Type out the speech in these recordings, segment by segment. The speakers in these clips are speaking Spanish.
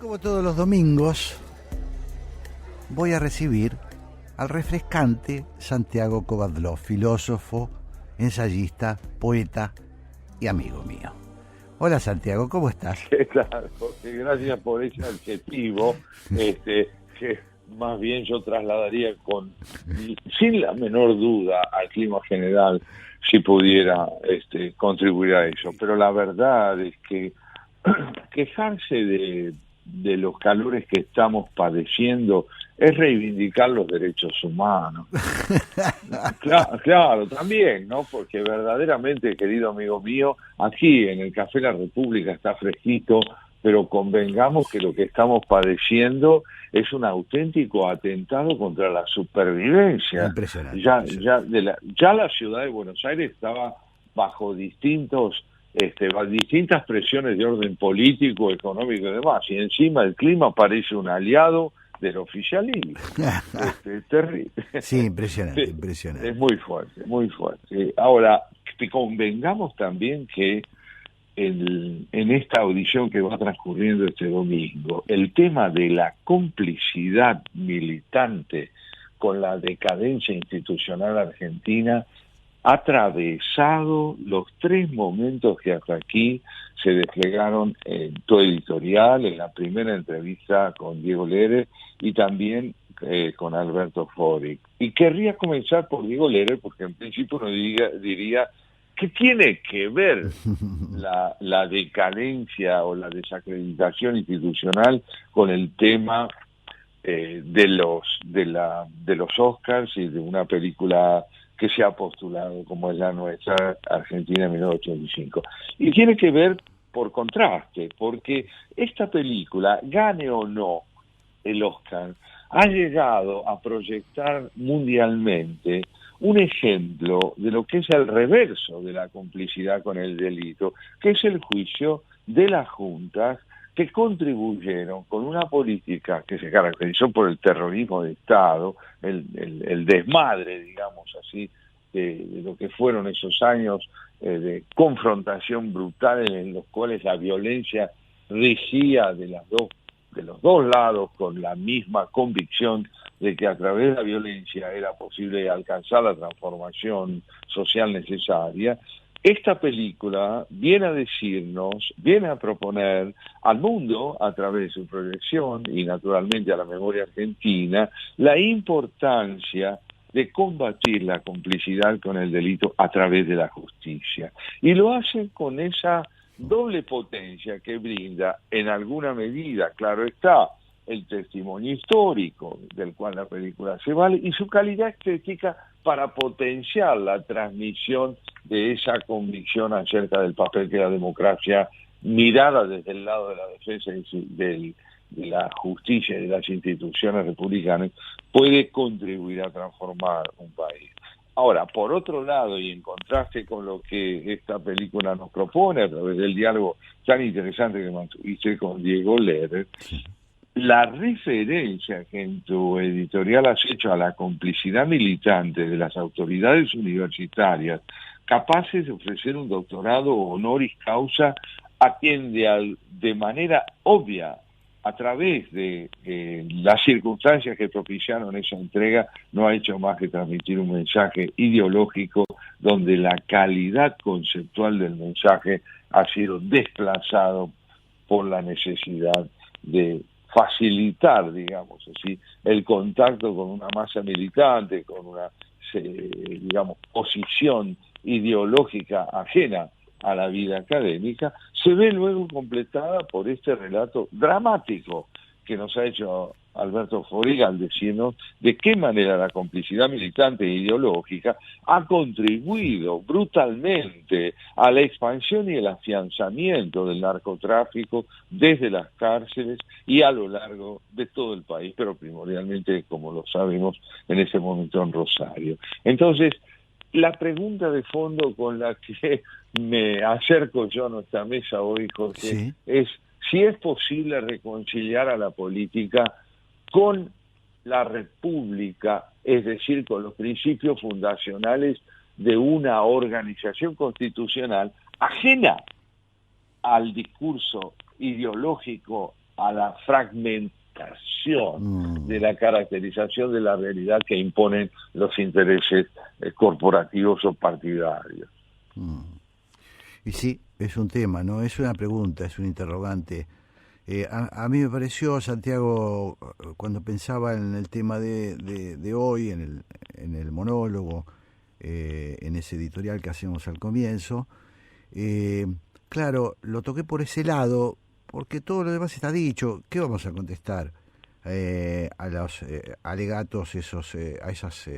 Como todos los domingos, voy a recibir al refrescante Santiago Kovadlov, filósofo, ensayista, poeta y amigo mío. Hola Santiago, ¿cómo estás? ¿Qué tal, Jorge? Gracias por ese adjetivo, que más bien yo trasladaría sin la menor duda al clima general, si pudiera contribuir a eso. Pero la verdad es que quejarse de los calores que estamos padeciendo es reivindicar los derechos humanos. Claro, también, ¿no? Porque verdaderamente, querido amigo mío, aquí en el Café La República está fresquito, pero convengamos que lo que estamos padeciendo es un auténtico atentado contra la supervivencia. Impresionante. Ya la ciudad de Buenos Aires estaba bajo distintas presiones de orden político, económico y demás, y encima el clima parece un aliado del oficialismo. Terrible. Sí, impresionante. Es muy fuerte, muy fuerte. Ahora, convengamos también que en esta audición que va transcurriendo este domingo, el tema de la complicidad militante con la decadencia institucional argentina ha atravesado los tres momentos que hasta aquí se desplegaron en tu editorial, en la primera entrevista con Diego Lehrer y también con Alberto Fori. Y querría comenzar por Diego Lehrer, porque en principio uno diría ¿qué tiene que ver la decadencia o la desacreditación institucional con el tema de los Oscars y de una película que se ha postulado como es la nuestra, Argentina 1985? Y tiene que ver por contraste, porque esta película, gane o no el Oscar, ha llegado a proyectar mundialmente un ejemplo de lo que es el reverso de la complicidad con el delito, que es el juicio de las juntas que contribuyeron con una política que se caracterizó por el terrorismo de Estado, el desmadre, digamos así, de lo que fueron esos años de confrontación brutal en los cuales la violencia regía de los dos lados con la misma convicción de que a través de la violencia era posible alcanzar la transformación social necesaria. Esta película viene a decirnos, viene a proponer al mundo, a través de su proyección y naturalmente a la memoria argentina, la importancia de combatir la complicidad con el delito a través de la justicia. Y lo hace con esa doble potencia que brinda, en alguna medida, claro está, el testimonio histórico del cual la película se vale y su calidad estética para potenciar la transmisión de esa convicción acerca del papel que la democracia, mirada desde el lado de la defensa de la justicia y de las instituciones republicanas, puede contribuir a transformar un país. Ahora, por otro lado, y en contraste con lo que esta película nos propone a través del diálogo tan interesante que mantuviste con Diego Lehrer, la referencia que en tu editorial has hecho a la complicidad militante de las autoridades universitarias capaces de ofrecer un doctorado honoris causa a quien de manera obvia, a través de las circunstancias que propiciaron esa entrega, no ha hecho más que transmitir un mensaje ideológico donde la calidad conceptual del mensaje ha sido desplazado por la necesidad de facilitar, digamos así, el contacto con una masa militante, con una, posición ideológica ajena a la vida académica, se ve luego completada por este relato dramático que nos ha hecho Alberto Foriga al decirnos de qué manera la complicidad militante e ideológica ha contribuido brutalmente a la expansión y el afianzamiento del narcotráfico desde las cárceles y a lo largo de todo el país, pero primordialmente, como lo sabemos, en ese momento en Rosario. Entonces, la pregunta de fondo con la que me acerco yo a nuestra mesa hoy, Jorge, sí, es si es posible reconciliar a la política con la república, es decir, con los principios fundacionales de una organización constitucional ajena al discurso ideológico a la fragmentación de la caracterización de la realidad que imponen los intereses corporativos o partidarios. Y sí, es un tema, ¿no? Es una pregunta, es un interrogante. A mí me pareció, Santiago, cuando pensaba en el tema de hoy, en el monólogo, en ese editorial que hacemos al comienzo, claro, lo toqué por ese lado, porque todo lo demás está dicho. ¿Qué vamos a contestar a los alegatos, a esas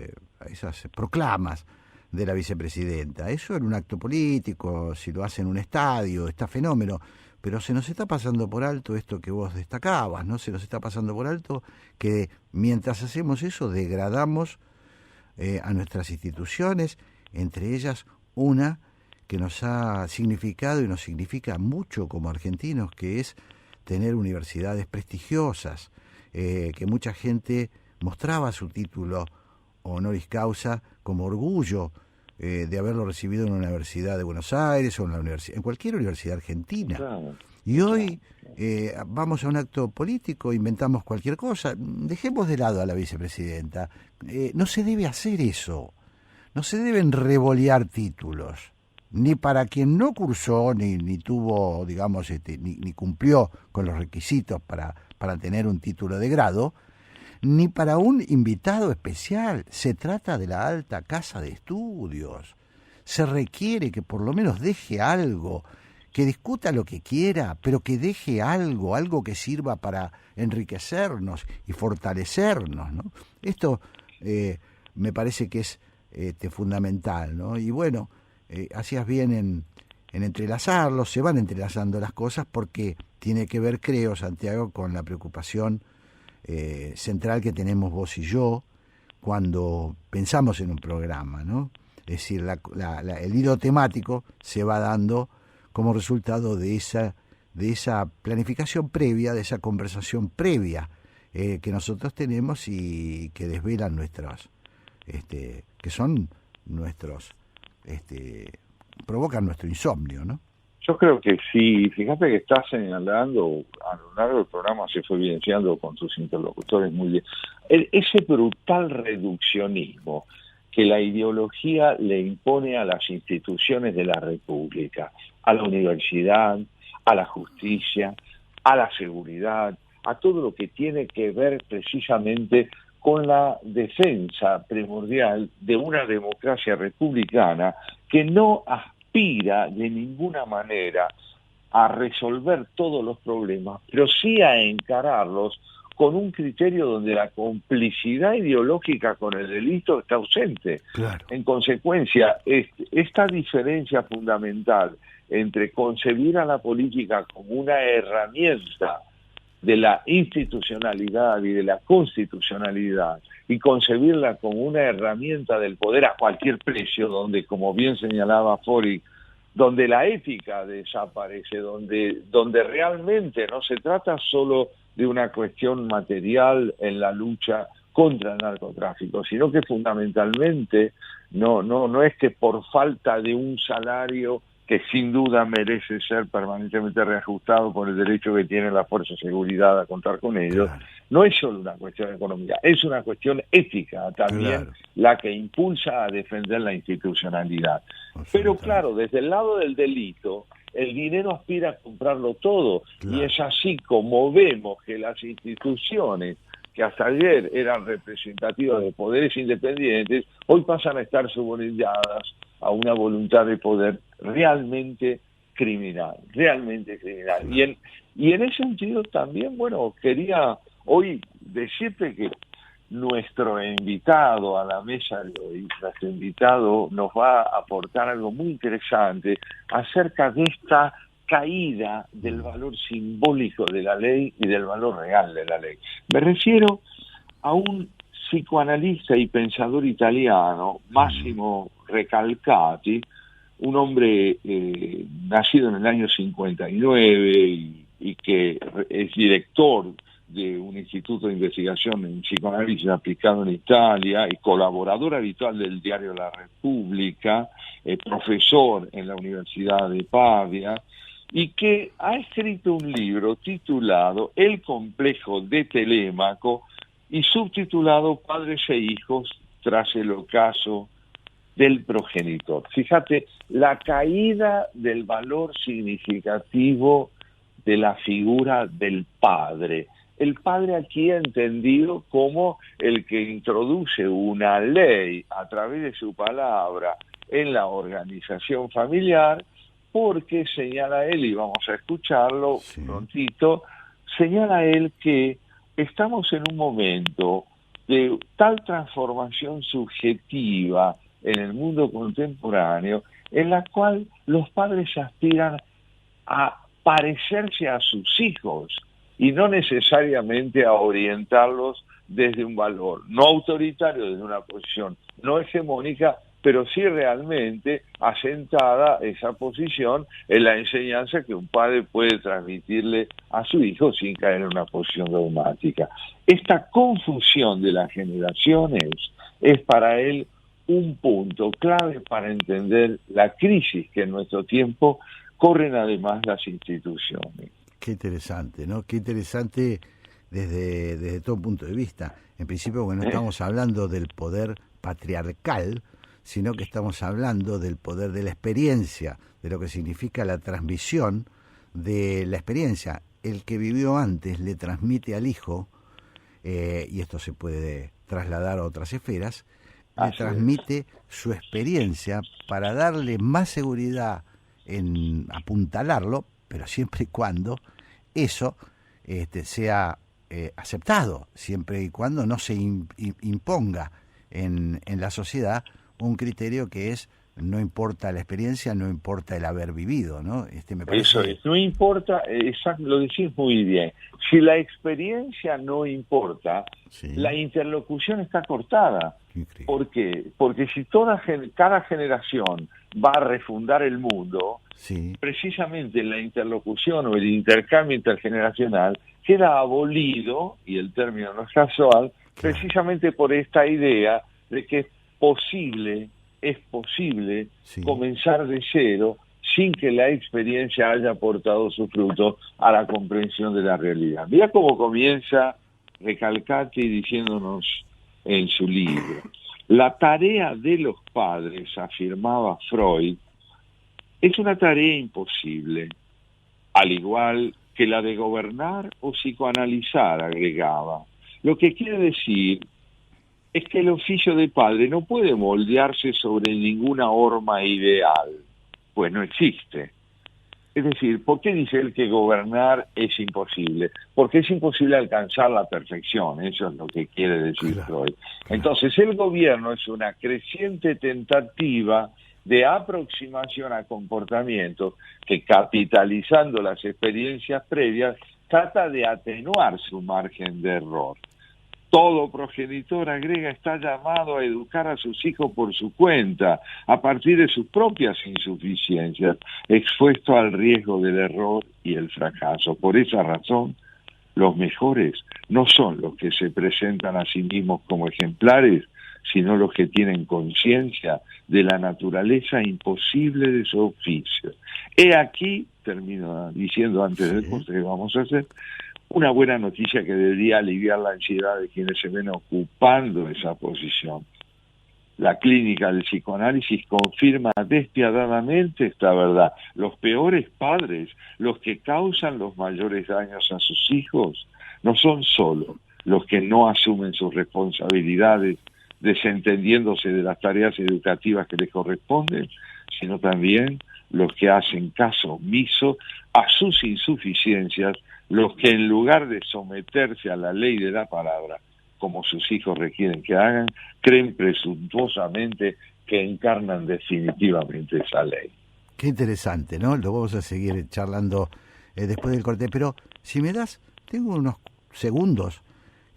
proclamas de la vicepresidenta? Eso era un acto político, si lo hace en un estadio, está fenómeno, pero se nos está pasando por alto esto que vos destacabas, ¿no? Se nos está pasando por alto que mientras hacemos eso degradamos a nuestras instituciones, entre ellas una que nos ha significado y nos significa mucho como argentinos, que es tener universidades prestigiosas, que mucha gente mostraba su título honoris causa como orgullo de haberlo recibido en una universidad de Buenos Aires o en cualquier universidad argentina. Claro, y hoy vamos a un acto político, inventamos cualquier cosa. Dejemos de lado a la vicepresidenta. No se debe hacer eso. No se deben revolear títulos, ni para quien no cursó, ni tuvo, digamos, ni cumplió con los requisitos para tener un título de grado, ni para un invitado especial. Se trata de la alta casa de estudios. Se requiere que por lo menos deje algo, que discuta lo que quiera, pero que deje algo que sirva para enriquecernos y fortalecernos, ¿no? Esto me parece que es fundamental, ¿no? Y bueno, hacías bien en entrelazarlos, se van entrelazando las cosas porque tiene que ver, creo, Santiago, con la preocupación central que tenemos vos y yo cuando pensamos en un programa, ¿no? Es decir, el hilo temático se va dando como resultado de esa planificación previa, de esa conversación previa que nosotros tenemos y que desvelan que son nuestros, provocan nuestro insomnio, ¿no? Yo creo que sí, fíjate que estás señalando, a lo largo del programa se fue evidenciando con sus interlocutores muy bien, ese brutal reduccionismo que la ideología le impone a las instituciones de la República, a la universidad, a la justicia, a la seguridad, a todo lo que tiene que ver precisamente con la defensa primordial de una democracia republicana que no aspira de ninguna manera a resolver todos los problemas, pero sí a encararlos con un criterio donde la complicidad ideológica con el delito está ausente. Claro. En consecuencia, esta diferencia fundamental entre concebir a la política como una herramienta de la institucionalidad y de la constitucionalidad y concebirla como una herramienta del poder a cualquier precio, donde, como bien señalaba Fori, donde la ética desaparece, donde realmente no se trata solo de una cuestión material en la lucha contra el narcotráfico, sino que fundamentalmente no es que por falta de un salario que sin duda merece ser permanentemente reajustado por el derecho que tiene la fuerza de seguridad a contar con ellos, claro. No es solo una cuestión económica, es una cuestión ética también, claro. La que impulsa a defender la institucionalidad. Pero claro, desde el lado del delito, el dinero aspira a comprarlo todo, claro. Y es así como vemos que las instituciones que hasta ayer eran representativas de poderes independientes, hoy pasan a estar subordinadas a una voluntad de poder realmente criminal. Y en ese sentido también, bueno, quería hoy decirte que nuestro invitado a la mesa de hoy, nuestro invitado nos va a aportar algo muy interesante acerca de esta caída del valor simbólico de la ley y del valor real de la ley. Me refiero a un psicoanalista y pensador italiano, Massimo Recalcati, un hombre nacido en el año 59 y que es director de un instituto de investigación en psicoanálisis aplicado en Italia y colaborador habitual del diario La República, profesor en la Universidad de Pavia, y que ha escrito un libro titulado El complejo de Telémaco y subtitulado Padres e hijos tras el ocaso del progenitor. Fíjate, la caída del valor significativo de la figura del padre. El padre aquí entendido como el que introduce una ley a través de su palabra en la organización familiar, porque señala él, y vamos a escucharlo prontito, señala él que estamos en un momento de tal transformación subjetiva en el mundo contemporáneo, en la cual los padres aspiran a parecerse a sus hijos y no necesariamente a orientarlos desde un valor no autoritario, desde una posición no hegemónica, pero sí realmente asentada esa posición en la enseñanza que un padre puede transmitirle a su hijo sin caer en una posición dogmática. Esta confusión de las generaciones es para él un punto clave para entender la crisis que en nuestro tiempo corren además las instituciones. Qué interesante, ¿no? Qué interesante desde todo punto de vista. En principio, bueno, no estamos hablando del poder patriarcal, sino que estamos hablando del poder de la experiencia, de lo que significa la transmisión de la experiencia. El que vivió antes le transmite al hijo, y esto se puede trasladar a otras esferas, le transmite su experiencia para darle más seguridad en apuntalarlo, pero siempre y cuando eso sea aceptado, siempre y cuando no se imponga en la sociedad un criterio que es no importa la experiencia, no importa el haber vivido, ¿no? Me parece... Eso es, no importa, exacto, lo decís muy bien. Si la experiencia no importa, la interlocución está cortada. Increíble. ¿Por qué? Porque si cada generación va a refundar el mundo, precisamente la interlocución o el intercambio intergeneracional queda abolido, y el término no es casual, precisamente por esta idea de que es posible comenzar de cero sin que la experiencia haya aportado su fruto a la comprensión de la realidad. Mira cómo comienza Recalcati diciéndonos en su libro: la tarea de los padres, afirmaba Freud, es una tarea imposible, al igual que la de gobernar o psicoanalizar, agregaba. Lo que quiere decir es que el oficio de padre no puede moldearse sobre ninguna horma ideal, pues no existe. Es decir, ¿por qué dice él que gobernar es imposible? Porque es imposible alcanzar la perfección, eso es lo que quiere decir Freud. Entonces, el gobierno es una creciente tentativa de aproximación a comportamientos que, capitalizando las experiencias previas, trata de atenuar su margen de error. Todo progenitor, agrega, está llamado a educar a sus hijos por su cuenta, a partir de sus propias insuficiencias, expuesto al riesgo del error y el fracaso. Por esa razón, los mejores no son los que se presentan a sí mismos como ejemplares, sino los que tienen conciencia de la naturaleza imposible de su oficio. He aquí, termino diciendo antes del corte que vamos a hacer, una buena noticia que debería aliviar la ansiedad de quienes se ven ocupando esa posición. La clínica del psicoanálisis confirma despiadadamente esta verdad. Los peores padres, los que causan los mayores daños a sus hijos, no son solo los que no asumen sus responsabilidades, desentendiéndose de las tareas educativas que les corresponden, sino también los que hacen caso omiso a sus insuficiencias, los que en lugar de someterse a la ley de la palabra, como sus hijos requieren que hagan, creen presuntuosamente que encarnan definitivamente esa ley. Qué interesante, ¿no? Lo vamos a seguir charlando después del corte, pero si me das, tengo unos segundos,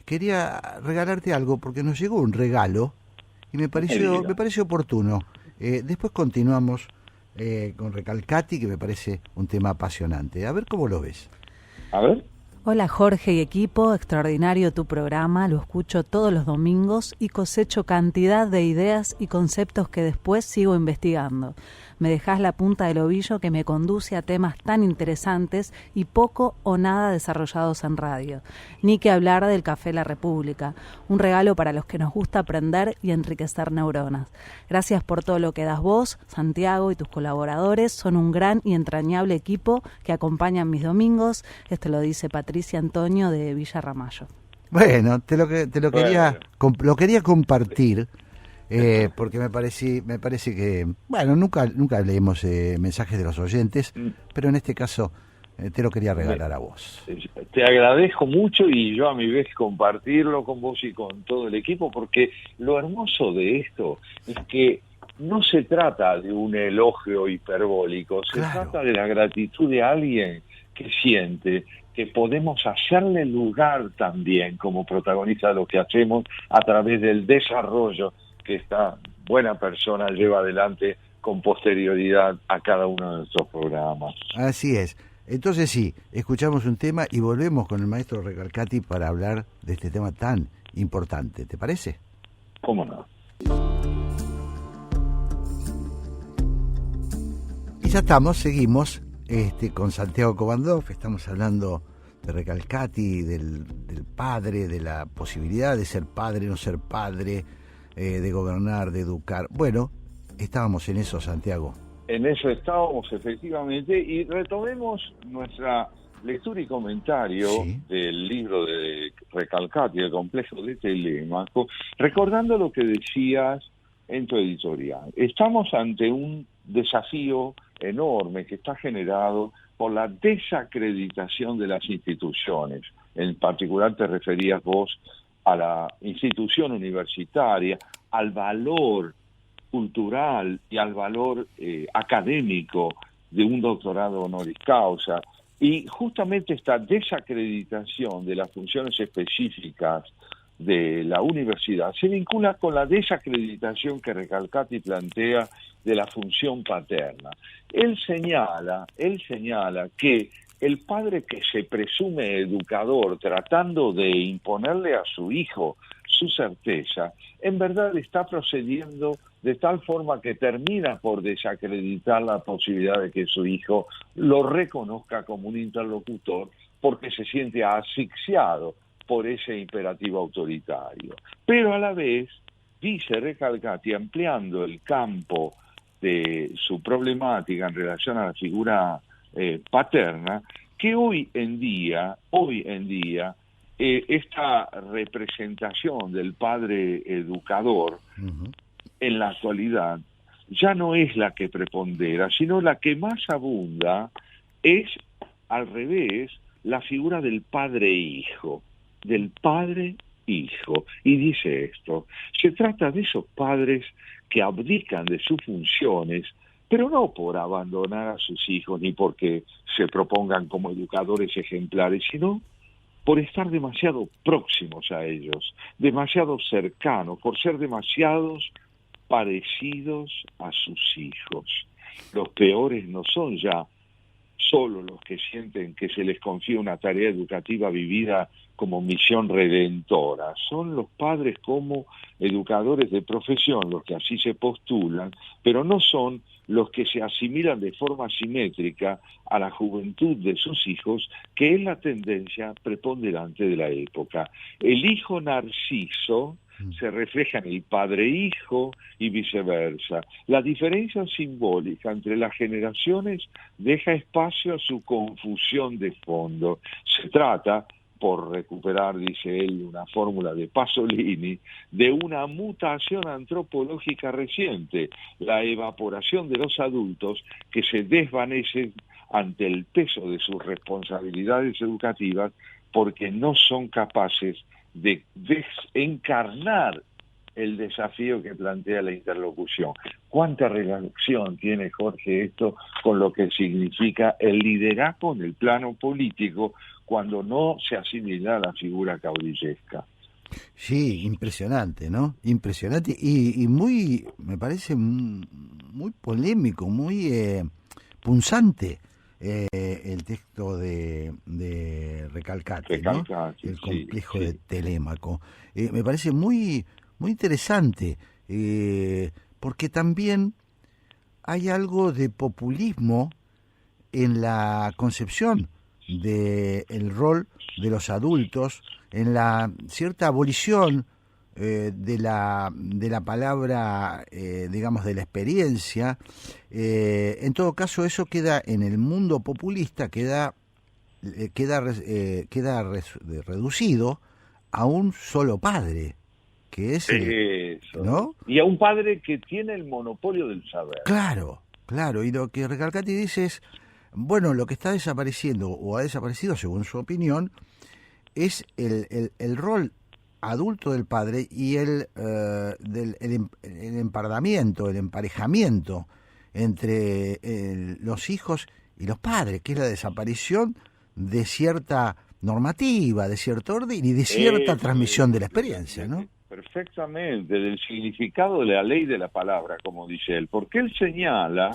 quería regalarte algo porque nos llegó un regalo y me pareció oportuno. Después continuamos con Recalcati, que me parece un tema apasionante. A ver cómo lo ves. A ver. Hola Jorge y equipo, extraordinario tu programa, lo escucho todos los domingos y cosecho cantidad de ideas y conceptos que después sigo investigando. Me dejás la punta del ovillo que me conduce a temas tan interesantes y poco o nada desarrollados en radio. Ni que hablar del Café La República, un regalo para los que nos gusta aprender y enriquecer neuronas. Gracias por todo lo que das vos, Santiago y tus colaboradores, son un gran y entrañable equipo que acompañan mis domingos. Esto lo dice Patricia Antonio de Villa Ramallo. Bueno, lo quería compartir. Porque me parece que, bueno, nunca leemos mensajes de los oyentes, pero en este caso te lo quería regalar a vos. Te agradezco mucho y yo a mi vez compartirlo con vos y con todo el equipo, porque lo hermoso de esto es que no se trata de un elogio hiperbólico, se trata de la gratitud de alguien que siente que podemos hacerle lugar también como protagonista de lo que hacemos a través del desarrollo que esta buena persona lleva adelante con posterioridad a cada uno de nuestros programas. Así es. Entonces sí, escuchamos un tema y volvemos con el maestro Recalcati para hablar de este tema tan importante. ¿Te parece? ¿Cómo no? Y ya seguimos con Santiago Kovadlov, estamos hablando de Recalcati, del padre, de la posibilidad de ser padre, no ser padre, de gobernar, de educar. Bueno, estábamos en eso, Santiago. En eso estábamos, efectivamente, y retomemos nuestra lectura y comentario del libro de Recalcati, el complejo de Telemaco, recordando lo que decías en tu editorial. Estamos ante un desafío enorme que está generado por la desacreditación de las instituciones. En particular te referías vos a la institución universitaria, al valor cultural y al valor académico de un doctorado honoris causa. Y justamente esta desacreditación de las funciones específicas de la universidad se vincula con la desacreditación que Recalcati plantea de la función paterna. Él señala que el padre que se presume educador tratando de imponerle a su hijo su certeza, en verdad está procediendo de tal forma que termina por desacreditar la posibilidad de que su hijo lo reconozca como un interlocutor porque se siente asfixiado por ese imperativo autoritario. Pero a la vez, dice Recalcati, ampliando el campo de su problemática en relación a la figura paterna, que hoy en día, esta representación del padre educador en la actualidad ya no es la que prepondera, sino la que más abunda es, al revés, la figura del padre-hijo, y dice esto: se trata de esos padres que abdican de sus funciones, pero no por abandonar a sus hijos ni porque se propongan como educadores ejemplares, sino por estar demasiado próximos a ellos, demasiado cercanos, por ser demasiados parecidos a sus hijos. Los peores no son ya solo los que sienten que se les confía una tarea educativa vivida como misión redentora, son los padres como educadores de profesión los que así se postulan, pero no son los que se asimilan de forma simétrica a la juventud de sus hijos, que es la tendencia preponderante de la época. El hijo narciso se refleja en el padre-hijo y viceversa. La diferencia simbólica entre las generaciones deja espacio a su confusión de fondo. Se trata, por recuperar, dice él, una fórmula de Pasolini, de una mutación antropológica reciente, la evaporación de los adultos que se desvanecen ante el peso de sus responsabilidades educativas porque no son capaces de desencarnar el desafío que plantea la interlocución. ¿Cuánta relación tiene, Jorge, esto con lo que significa el liderazgo en el plano político cuando no se asimila a la figura caudillesca? Sí, impresionante, ¿no? Impresionante y muy, me parece muy polémico, muy punzante el texto de Recalcati, ¿no? El complejo de Telémaco. Me parece muy, muy interesante, porque también hay algo de populismo en la concepción del rol de los adultos, en la cierta abolición de la palabra, digamos, de la experiencia. En todo caso, eso queda en el mundo populista, queda reducido a un solo padre, que es ¿no? Y a un padre que tiene el monopolio del saber. Claro, y lo que Recalcati dice es, bueno, lo que está desapareciendo, o ha desaparecido según su opinión, es el rol adulto del padre y el empardamiento, el emparejamiento entre los hijos y los padres, que es la desaparición de cierta normativa, de cierto orden y de cierta transmisión de la experiencia, ¿no? Perfectamente, del significado de la ley de la palabra, como dice él, porque él señala,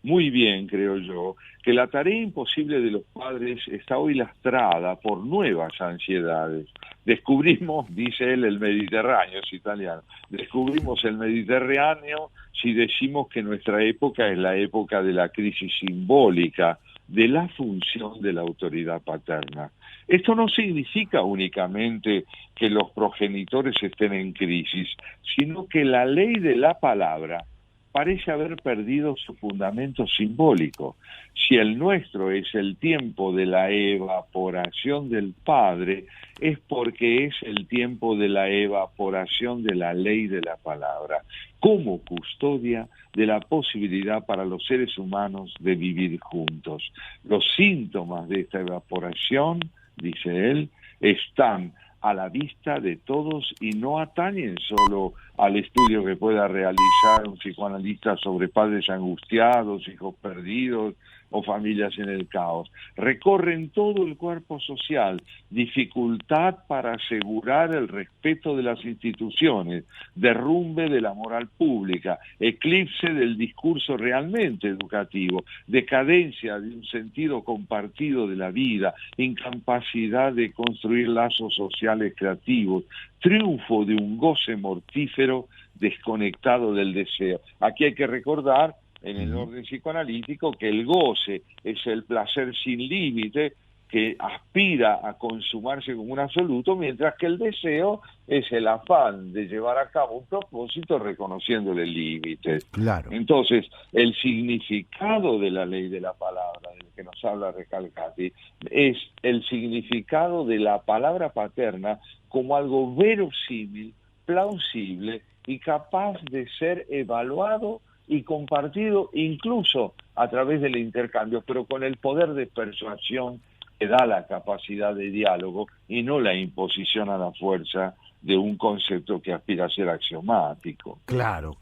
muy bien, creo yo, que la tarea imposible de los padres está hoy lastrada por nuevas ansiedades. Descubrimos, dice él, el Mediterráneo, es italiano, descubrimos el Mediterráneo si decimos que nuestra época es la época de la crisis simbólica, de la función de la autoridad paterna. Esto no significa únicamente que los progenitores estén en crisis, sino que la ley de la palabra parece haber perdido su fundamento simbólico. Si el nuestro es el tiempo de la evaporación del Padre, es porque es el tiempo de la evaporación de la ley de la palabra, como custodia de la posibilidad para los seres humanos de vivir juntos. Los síntomas de esta evaporación, dice él, están a la vista de todos y no atañen solo al estudio que pueda realizar un psicoanalista sobre padres angustiados, hijos perdidos o familias en el caos. Recorren todo el cuerpo social, dificultad para asegurar el respeto de las instituciones, derrumbe de la moral pública, eclipse del discurso realmente educativo, decadencia de un sentido compartido de la vida, incapacidad de construir lazos sociales creativos, triunfo de un goce mortífero desconectado del deseo. Aquí hay que recordar, en el orden psicoanalítico, que el goce es el placer sin límite que aspira a consumarse como un absoluto, mientras que el deseo es el afán de llevar a cabo un propósito reconociéndole límites. Claro. Entonces, el significado de la ley de la palabra, del que nos habla Recalcati, es el significado de la palabra paterna como algo verosímil, plausible y capaz de ser evaluado y compartido incluso a través del intercambio, pero con el poder de persuasión que da la capacidad de diálogo y no la imposición a la fuerza de un concepto que aspira a ser axiomático. Claro,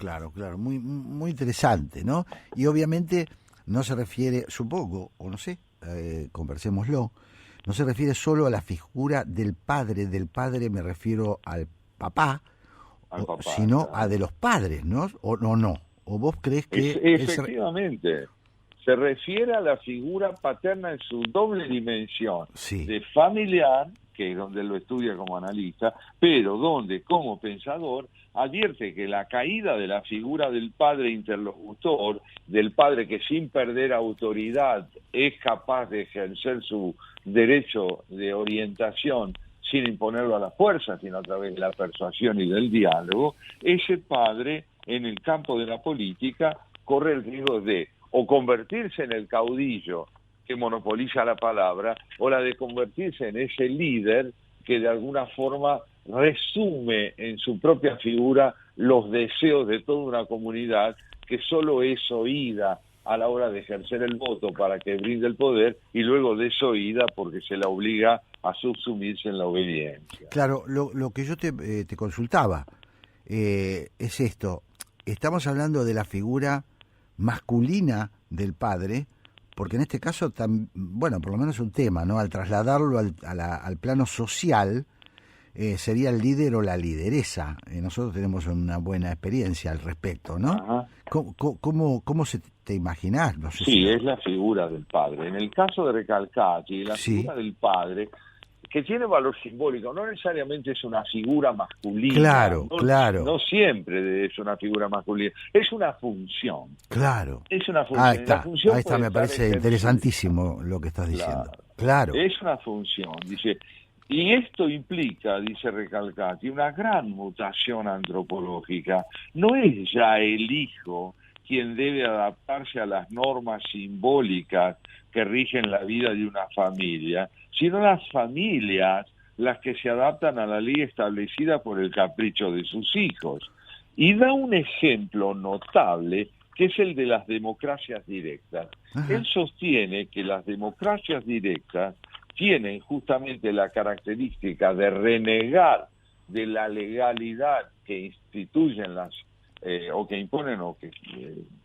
muy, muy interesante, ¿no? Y obviamente no se refiere, supongo, o no sé, conversémoslo, no se refiere solo a la figura del padre me refiero al papá, sino a de los padres, ¿no? ¿O no? ¿O vos crees que...? Efectivamente, se refiere a la figura paterna en su doble dimensión, de familiar, que es donde lo estudia como analista, pero donde, como pensador, advierte que la caída de la figura del padre interlocutor, del padre que sin perder autoridad es capaz de ejercer su derecho de orientación sin imponerlo a la fuerza, sino a través de la persuasión y del diálogo, ese padre en el campo de la política corre el riesgo de o convertirse en el caudillo que monopoliza la palabra, o la de convertirse en ese líder que de alguna forma resume en su propia figura los deseos de toda una comunidad que solo es oída a la hora de ejercer el voto para que brinde el poder y luego desoída porque se la obliga a subsumirse en la obediencia. Claro, lo que yo te consultaba es esto. Estamos hablando de la figura masculina del padre, porque en este caso, bueno, por lo menos un tema, ¿no? Al trasladarlo al plano social, sería el líder o la lideresa. Nosotros tenemos una buena experiencia al respecto, ¿no? Ajá. ¿Cómo se te imaginás? No sé Sí, si... es la figura del padre. En el caso de Recalcati, la Sí. figura del padre, que tiene valor simbólico, no necesariamente es una figura masculina. Claro, no, claro. No siempre es una figura masculina, es una función. Claro. Es una función. Ahí está, La función ahí está, puede me estar parece ejercida. interesantísimo lo que estás diciendo. Claro. Es una función, dice. Y esto implica, dice Recalcati, una gran mutación antropológica. No es ya el hijo quien debe adaptarse a las normas simbólicas que rigen la vida de una familia, sino las familias las que se adaptan a la ley establecida por el capricho de sus hijos. Y da un ejemplo notable que es el de las democracias directas. Ajá. Él sostiene que las democracias directas tienen justamente la característica de renegar de la legalidad que instituyen o que imponen o que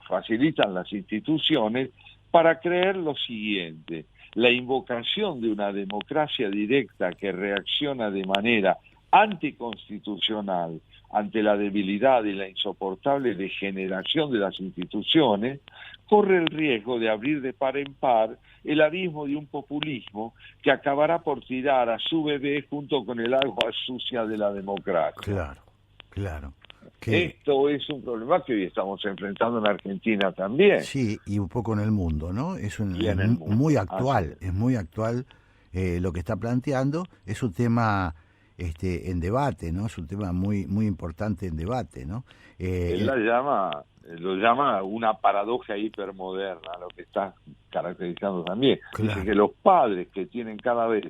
facilitan las instituciones, para creer lo siguiente: la invocación de una democracia directa que reacciona de manera anticonstitucional ante la debilidad y la insoportable degeneración de las instituciones, corre el riesgo de abrir de par en par el abismo de un populismo que acabará por tirar a su bebé junto con el agua sucia de la democracia. Claro, claro. Esto es un problema que hoy estamos enfrentando en Argentina también. Sí, y un poco en el mundo, ¿no? Es mundo. Muy actual, es muy actual lo que está planteando. Es un tema en debate, ¿no? Es un tema muy muy importante en debate, ¿no? Él lo llama una paradoja hipermoderna, lo que está caracterizando también. Claro. Dice que los padres que tienen cada vez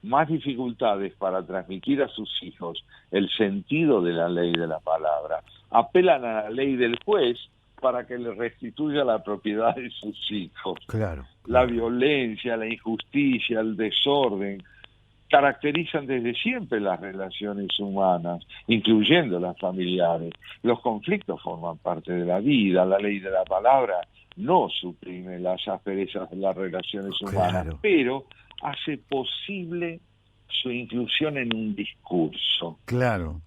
más dificultades para transmitir a sus hijos el sentido de la ley de la palabra, apelan a la ley del juez para que les restituya la propiedad de sus hijos. Claro. La violencia, la injusticia, el desorden caracterizan desde siempre las relaciones humanas, incluyendo las familiares. Los conflictos forman parte de la vida. La ley de la palabra no suprime las asperezas de las relaciones humanas, Claro. pero hace posible su inclusión en un discurso. Claro.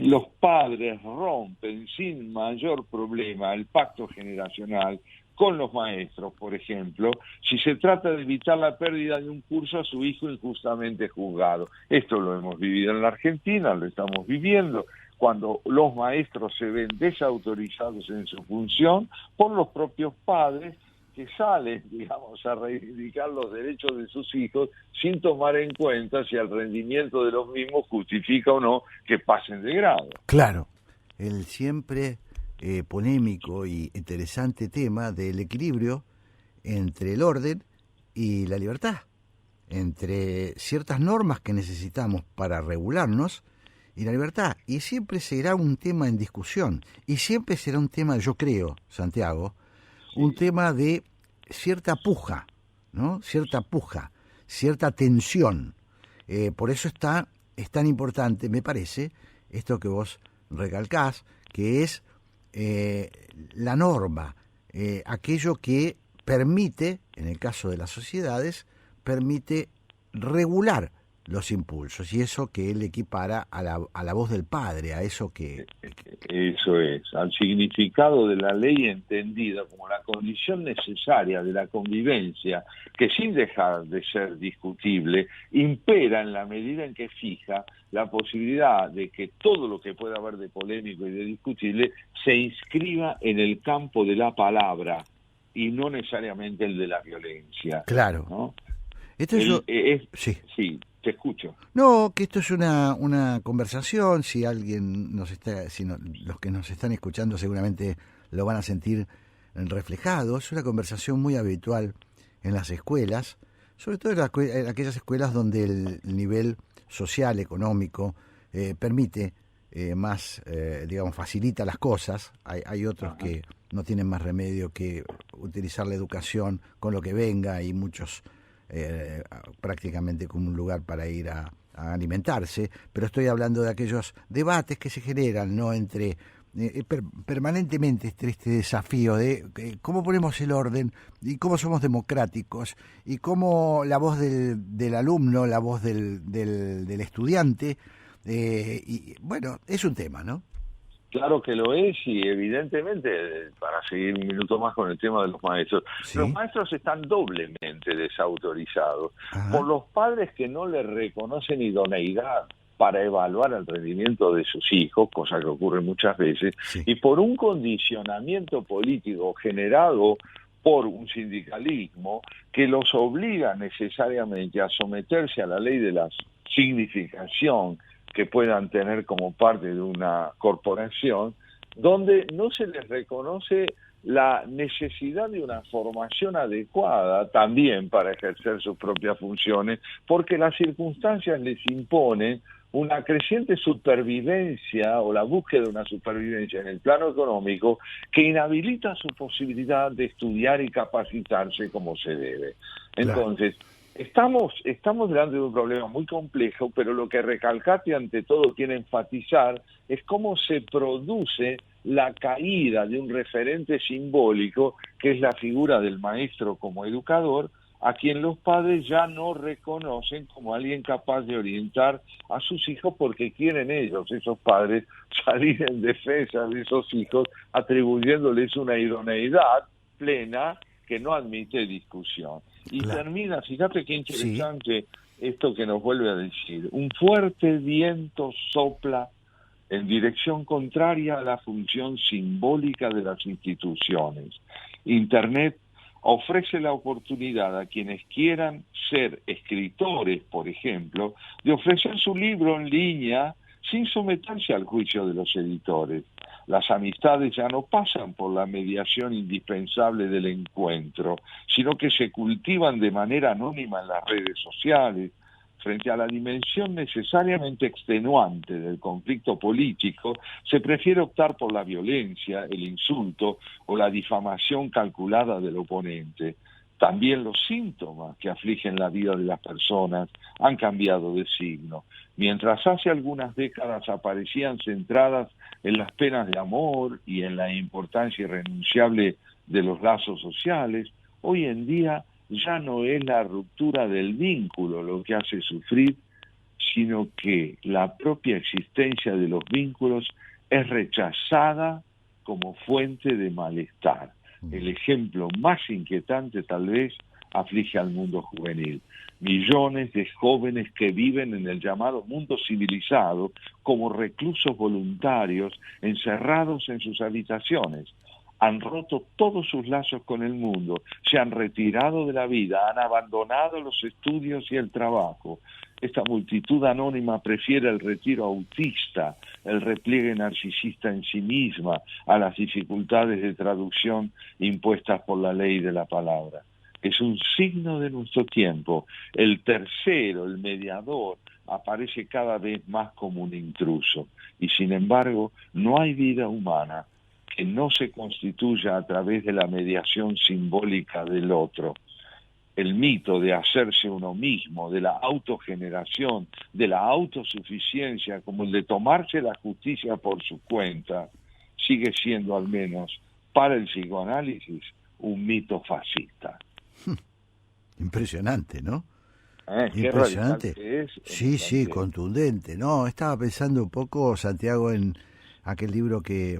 Los padres rompen sin mayor problema el pacto generacional con los maestros, por ejemplo, si se trata de evitar la pérdida de un curso a su hijo injustamente juzgado. Esto lo hemos vivido en la Argentina, lo estamos viviendo, cuando los maestros se ven desautorizados en su función por los propios padres que salen, digamos, a reivindicar los derechos de sus hijos sin tomar en cuenta si el rendimiento de los mismos justifica o no que pasen de grado. Claro, el siempre polémico y interesante tema del equilibrio entre el orden y la libertad, entre ciertas normas que necesitamos para regularnos y la libertad. Y siempre será un tema en discusión, y siempre será un tema, yo creo, Santiago, un tema de cierta puja, ¿no? Cierta puja, cierta tensión. Por eso es tan importante, me parece, esto que vos recalcás, que es la norma, aquello que permite, en el caso de las sociedades, permite regular los impulsos, y eso que él equipara a la voz del padre, a eso que... Eso es, al significado de la ley entendida como la condición necesaria de la convivencia, que sin dejar de ser discutible, impera en la medida en que fija la posibilidad de que todo lo que pueda haber de polémico y de discutible se inscriba en el campo de la palabra y no necesariamente el de la violencia. Claro. ¿No? Sí, te escucho. No, que esto es una conversación, si alguien los que nos están escuchando seguramente lo van a sentir reflejado, es una conversación muy habitual en las escuelas, sobre todo en aquellas escuelas donde el nivel social, económico, permite más, digamos, facilita las cosas. Hay otros que no tienen más remedio que utilizar la educación con lo que venga, y muchos prácticamente como un lugar para ir a alimentarse, pero estoy hablando de aquellos debates que se generan, ¿no?, entre permanentemente este desafío de cómo ponemos el orden y cómo somos democráticos y cómo la voz del alumno, la voz del estudiante, y bueno, es un tema, ¿no? Claro que lo es, y evidentemente, para seguir un minuto más con el tema de los maestros, ¿Sí? Los maestros están doblemente desautorizados. Ajá. Por los padres que no les reconocen idoneidad para evaluar el rendimiento de sus hijos, cosa que ocurre muchas veces, Sí. y por un condicionamiento político generado por un sindicalismo que los obliga necesariamente a someterse a la ley de la significación que puedan tener como parte de una corporación, donde no se les reconoce la necesidad de una formación adecuada también para ejercer sus propias funciones, porque las circunstancias les imponen una creciente supervivencia o la búsqueda de una supervivencia en el plano económico que inhabilita su posibilidad de estudiar y capacitarse como se debe. Entonces, Estamos delante de un problema muy complejo, pero lo que Recalcati ante todo quiere enfatizar es cómo se produce la caída de un referente simbólico que es la figura del maestro como educador, a quien los padres ya no reconocen como alguien capaz de orientar a sus hijos porque quieren ellos, esos padres, salir en defensa de esos hijos atribuyéndoles una idoneidad plena que no admite discusión. Y termina, fíjate qué interesante esto que nos vuelve a decir, un fuerte viento sopla en dirección contraria a la función simbólica de las instituciones. Internet ofrece la oportunidad a quienes quieran ser escritores, por ejemplo, de ofrecer su libro en línea sin someterse al juicio de los editores. Las amistades ya no pasan por la mediación indispensable del encuentro, sino que se cultivan de manera anónima en las redes sociales. Frente a la dimensión necesariamente extenuante del conflicto político, se prefiere optar por la violencia, el insulto o la difamación calculada del oponente. También los síntomas que afligen la vida de las personas han cambiado de signo. Mientras hace algunas décadas aparecían centradas en las penas de amor y en la importancia irrenunciable de los lazos sociales, hoy en día ya no es la ruptura del vínculo lo que hace sufrir, sino que la propia existencia de los vínculos es rechazada como fuente de malestar. El ejemplo más inquietante tal vez aflige al mundo juvenil. Millones de jóvenes que viven en el llamado mundo civilizado como reclusos voluntarios encerrados en sus habitaciones. Han roto todos sus lazos con el mundo, se han retirado de la vida, han abandonado los estudios y el trabajo. Esta multitud anónima prefiere el retiro autista, el repliegue narcisista en sí misma, a las dificultades de traducción impuestas por la ley de la palabra. Es un signo de nuestro tiempo. El tercero, el mediador, aparece cada vez más como un intruso. Y sin embargo, no hay vida humana que no se constituya a través de la mediación simbólica del otro. El mito de hacerse uno mismo, de la autogeneración, de la autosuficiencia, como el de tomarse la justicia por su cuenta, sigue siendo, al menos para el psicoanálisis, un mito fascista. Impresionante, ¿no? Impresionante. Sí, contundente. No, estaba pensando un poco, Santiago, en aquel libro que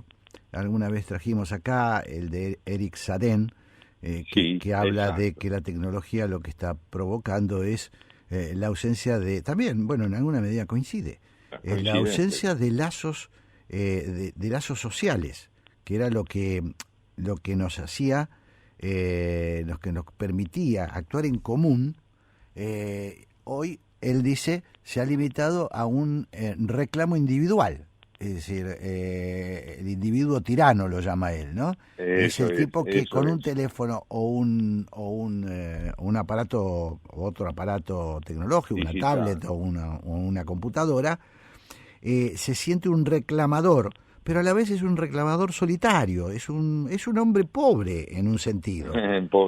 alguna vez trajimos acá, el de Eric Sadin, que habla de que la tecnología lo que está provocando es la ausencia de, también, bueno, en alguna medida coincide, la ausencia de lazos, de lazos sociales, que era lo que nos hacía, lo que nos permitía actuar en común. Hoy, él dice, se ha limitado a un reclamo individual. Es decir, el individuo tirano lo llama él, ¿no? Es el tipo que con un teléfono o un aparato, otro aparato tecnológico, una tablet o una computadora, se siente un reclamador, pero a la vez es un reclamador solitario, es un hombre pobre en un sentido.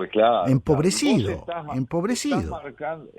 Claro, empobrecido.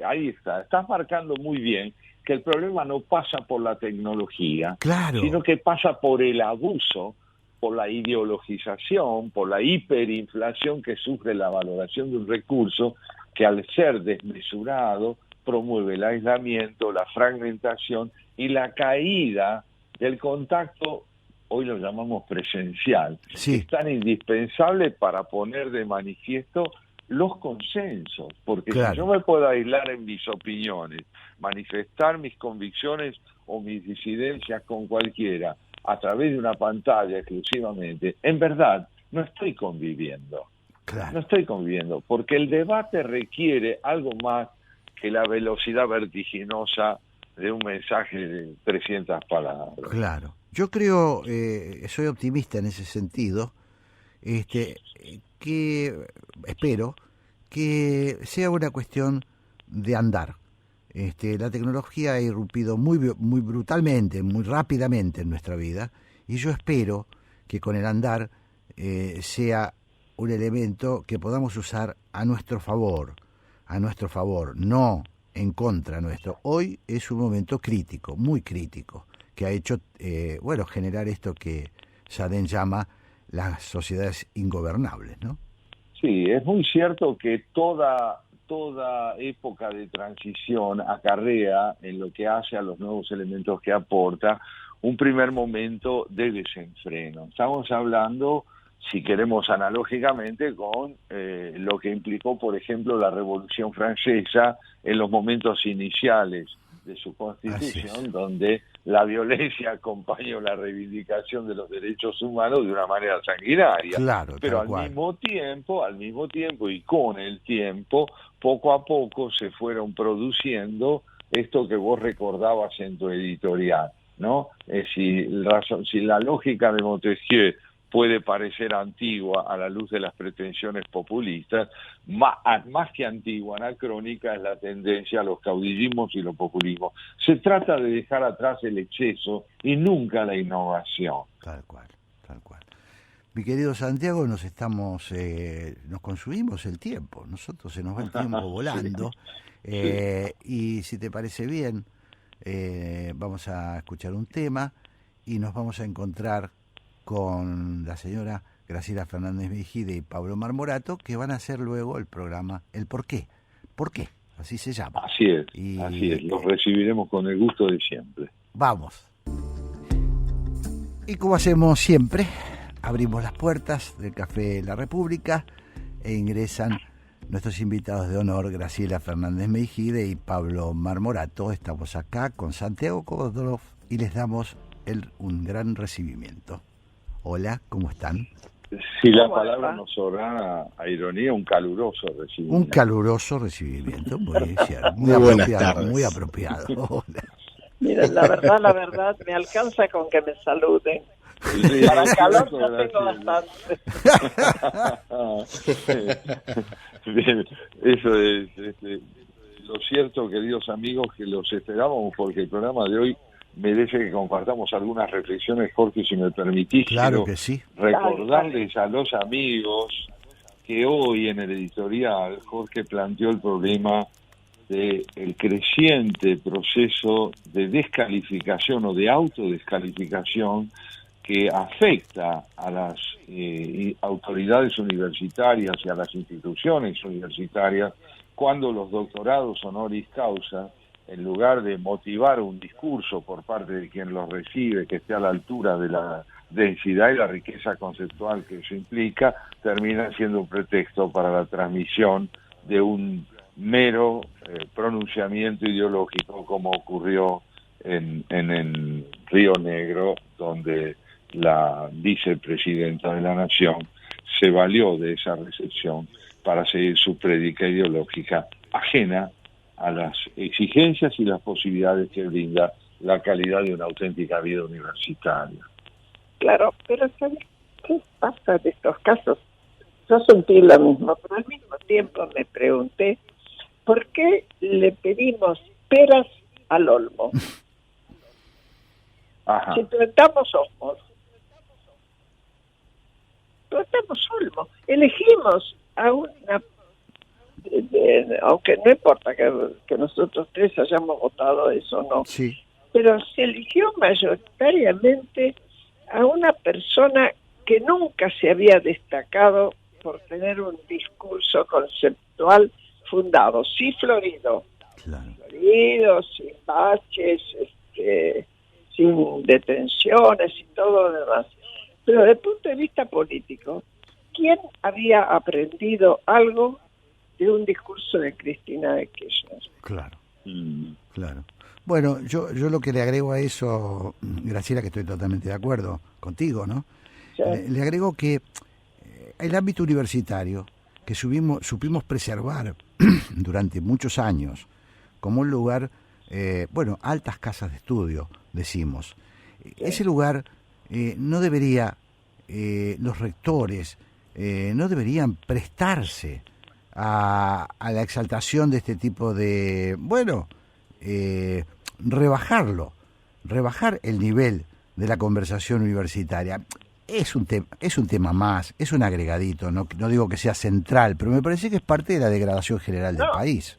Ahí estás marcando muy bien que el problema no pasa por la tecnología, claro, sino que pasa por el abuso por la ideologización, por la hiperinflación que sufre la valoración de un recurso que al ser desmesurado promueve el aislamiento, la fragmentación y la caída del contacto, hoy lo llamamos presencial, Sí. es tan indispensable para poner de manifiesto los consensos, porque Claro. si yo me puedo aislar en mis opiniones, manifestar mis convicciones o mis disidencias con cualquiera a través de una pantalla exclusivamente, en verdad no estoy conviviendo. Claro. No estoy conviviendo, porque el debate requiere algo más que la velocidad vertiginosa de un mensaje de 300 palabras. Claro. Yo creo, soy optimista en ese sentido, que espero que sea una cuestión de andar. La tecnología ha irrumpido muy brutalmente, muy rápidamente en nuestra vida, y yo espero que con el andar sea un elemento que podamos usar a nuestro favor, no en contra nuestro. Hoy es un momento crítico, muy crítico, que ha hecho generar esto que Saaden llama las sociedades ingobernables, ¿no? Sí, es muy cierto que toda época de transición acarrea, en lo que hace a los nuevos elementos que aporta, un primer momento de desenfreno. Estamos hablando, si queremos analógicamente, con lo que implicó, por ejemplo, la Revolución Francesa en los momentos iniciales de su constitución, donde la violencia acompañó la reivindicación de los derechos humanos de una manera sanguinaria. Claro, pero al mismo tiempo y con el tiempo, poco a poco se fueron produciendo esto que vos recordabas en tu editorial, ¿no? Si la lógica de Montesquieu puede parecer antigua a la luz de las pretensiones populistas, más que antigua, anacrónica es la tendencia a los caudillismos y los populismos. Se trata de dejar atrás el exceso y nunca la innovación. Tal cual. Mi querido Santiago, nos consumimos el tiempo, nosotros se nos va el tiempo volando, y si te parece bien, vamos a escuchar un tema y nos vamos a encontrar con la señora Graciela Fernández Mejide y Pablo Marmorato, que van a hacer luego el programa El ¿Por qué? ¿Por qué? Así se llama. Así es, los recibiremos con el gusto de siempre. Vamos. Y como hacemos siempre, abrimos las puertas del Café La República e ingresan nuestros invitados de honor, Graciela Fernández Mejide y Pablo Marmorato. Estamos acá con Santiago Kovadlov y les damos un gran recibimiento. Hola, ¿cómo están? Si la palabra nos sobra a ironía, un caluroso recibimiento. Un caluroso recibimiento, muy cierto, muy apropiado. Hola. Mira, la verdad, me alcanza con que me saluden. Sí, para calor ya tengo bastante. Bien, eso es lo cierto, queridos amigos, que los esperábamos, porque el programa de hoy merece que compartamos algunas reflexiones. Jorge, si me permitís, claro que sí. Recordarles a los amigos que hoy en el editorial Jorge planteó el problema del creciente proceso de descalificación o de autodescalificación que afecta a las autoridades universitarias y a las instituciones universitarias cuando los doctorados honoris causa, en lugar de motivar un discurso por parte de quien los recibe que esté a la altura de la densidad y la riqueza conceptual que eso implica, termina siendo un pretexto para la transmisión de un mero pronunciamiento ideológico, como ocurrió en Río Negro, donde la vicepresidenta de la Nación se valió de esa recepción para seguir su prédica ideológica ajena a las exigencias y las posibilidades que brinda la calidad de una auténtica vida universitaria. Claro, pero ¿sabes qué pasa en estos casos? Yo sentí lo mismo, pero al mismo tiempo me pregunté ¿por qué le pedimos peras al olmo? Ajá. Si tratamos olmo, elegimos a una, aunque no importa que nosotros tres hayamos votado eso o no, sí, pero se eligió mayoritariamente a una persona que nunca se había destacado por tener un discurso conceptual fundado, sí florido, Claro. florido, sin baches, sin detenciones y todo lo demás. Pero desde el punto de vista político, ¿quién había aprendido algo de un discurso de Cristina de Kirchner? Claro. Claro. Bueno, yo lo que le agrego a eso, Graciela, que estoy totalmente de acuerdo contigo, ¿no? Sí. Le agrego que el ámbito universitario, que supimos preservar durante muchos años como un lugar, altas casas de estudio, decimos. Sí. Ese lugar no debería, los rectores no deberían prestarse a la exaltación de este tipo de, rebajar el nivel de la conversación universitaria. Es un tema más, es un agregadito, no digo que sea central, pero me parece que es parte de la degradación general del país.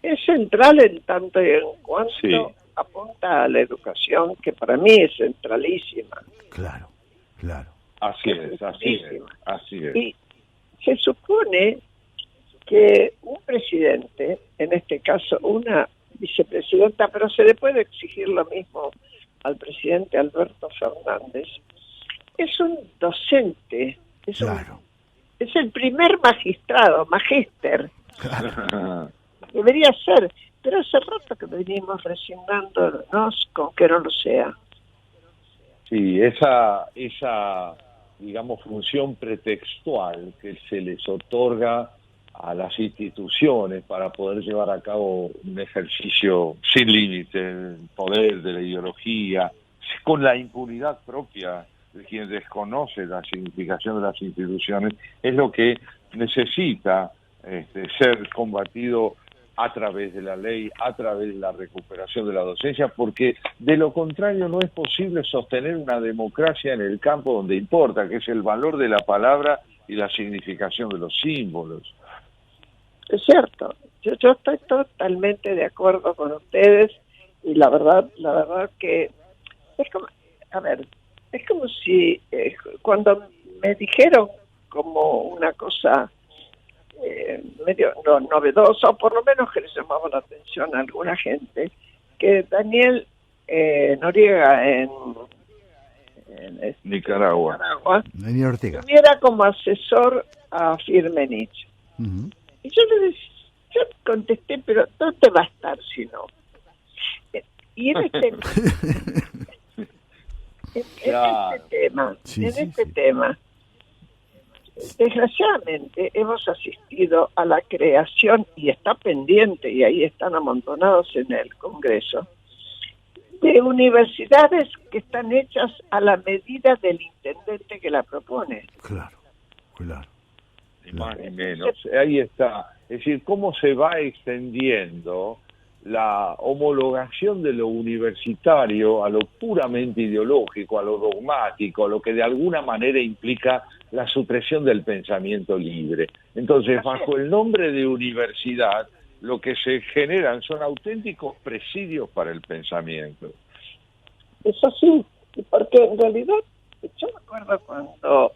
Es central en tanto y en cuanto apunta a la educación, que para mí es centralísima. Claro. Así es. Y se supone que un presidente, en este caso una vicepresidenta, pero se le puede exigir lo mismo al presidente Alberto Fernández, es un docente, es el primer magíster. Claro. Debería ser, pero hace rato que venimos resignándonos con que no lo sea. Sí, esa digamos, función pretextual que se les otorga a las instituciones para poder llevar a cabo un ejercicio sin límite del poder, de la ideología, con la impunidad propia de quien desconoce la significación de las instituciones, es lo que necesita ser combatido a través de la ley, a través de la recuperación de la docencia, porque de lo contrario no es posible sostener una democracia en el campo donde importa, que es el valor de la palabra y la significación de los símbolos. Es cierto, yo estoy totalmente de acuerdo con ustedes, y la verdad que es como si cuando me dijeron como una cosa medio novedosa, o por lo menos que les llamaba la atención a alguna gente, que Daniel Noriega en Nicaragua, Daniel Ortega, estuviera como asesor a Firmenich. Uh-huh. Y yo contesté, pero ¿dónde va a estar si no? Y en este tema, desgraciadamente hemos asistido a la creación, y está pendiente, y ahí están amontonados en el Congreso, de universidades que están hechas a la medida del intendente que la propone. Claro. Ni más ni menos. Ahí está. Es decir, cómo se va extendiendo la homologación de lo universitario a lo puramente ideológico, a lo dogmático, a lo que de alguna manera implica la supresión del pensamiento libre. Entonces, bajo el nombre de universidad, lo que se generan son auténticos presidios para el pensamiento. Es así, porque en realidad, yo me acuerdo cuando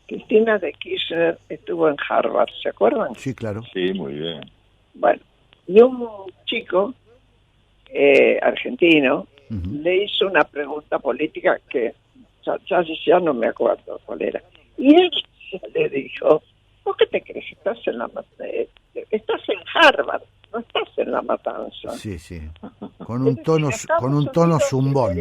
Cristina de Kirchner estuvo en Harvard, ¿se acuerdan? Sí, claro. Sí, muy bien. Bueno, y un chico argentino le hizo una pregunta política que ya no me acuerdo cuál era. Y él le dijo, ¿vos qué te crees? Estás en Harvard, no estás en La Matanza. Sí. Con un tono zumbón.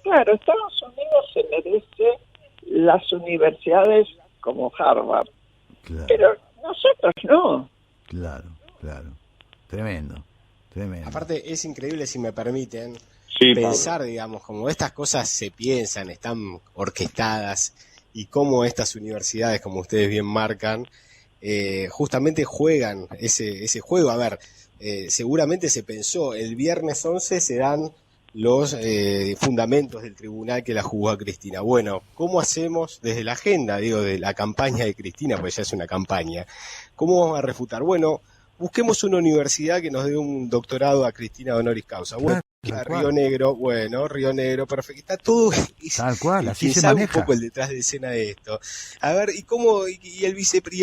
Claro, Estados Unidos se merece las universidades como Harvard, claro. Pero nosotros no. Claro. Tremendo. Aparte es increíble, si me permiten, Pablo, pensar, digamos, como estas cosas se piensan, están orquestadas, y cómo estas universidades, como ustedes bien marcan, justamente juegan ese juego. A ver, seguramente se pensó, el viernes 11 se dan los fundamentos del tribunal que la juzgó a Cristina. Bueno, ¿cómo hacemos desde la agenda, de la campaña de Cristina, pues ya es una campaña? ¿Cómo vamos a refutar? Bueno, busquemos una universidad que nos dé un doctorado a Cristina honoris causa. Bueno, Río Negro, bueno, Río Negro, perfecto, está todo. Tal cual, así se sabe maneja. un poco el detrás de escena de esto. A ver, y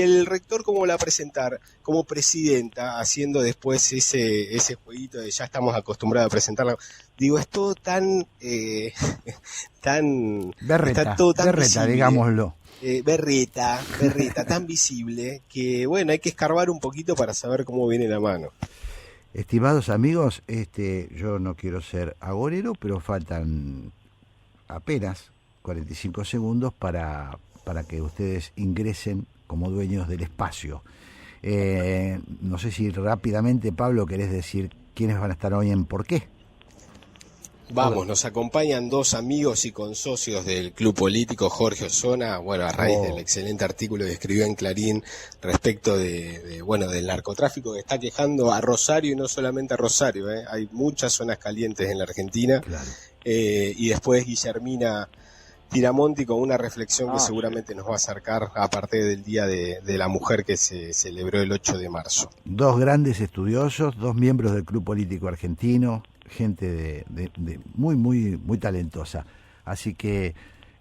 el rector cómo la va a presentar? Como presidenta, haciendo después ese jueguito de ya estamos acostumbrados a presentarla. Digo, es todo tan berreta, está todo tan berreta, visible, digámoslo. berreta, tan visible, que bueno, hay que escarbar un poquito para saber cómo viene la mano. Estimados amigos, yo no quiero ser agorero, pero faltan apenas 45 segundos para que ustedes ingresen como dueños del espacio. No sé si rápidamente, Pablo, querés decir quiénes van a estar hoy en Por qué. Vamos, nos acompañan dos amigos y consocios del Club Político, Jorge Osona, bueno, a raíz del excelente artículo que escribió en Clarín respecto del narcotráfico que está quejando a Rosario y no solamente a Rosario, hay muchas zonas calientes en la Argentina, Claro. Y después Guillermina Tiramonti con una reflexión que seguramente nos va a acercar a partir del Día de la Mujer que se celebró el 8 de marzo. Dos grandes estudiosos, dos miembros del Club Político Argentino, gente de muy talentosa. Así que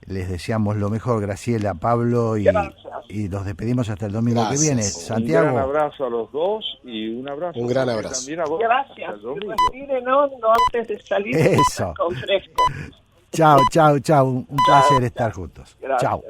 les deseamos lo mejor, Graciela, Pablo, y los despedimos hasta el domingo que viene. Santiago. Un gran abrazo a los dos y un abrazo. Un gran abrazo. También a vos. Gracias. Respiren hondo antes de salir Eso. con fresco. Chao. Un placer estar juntos. Gracias. Chao.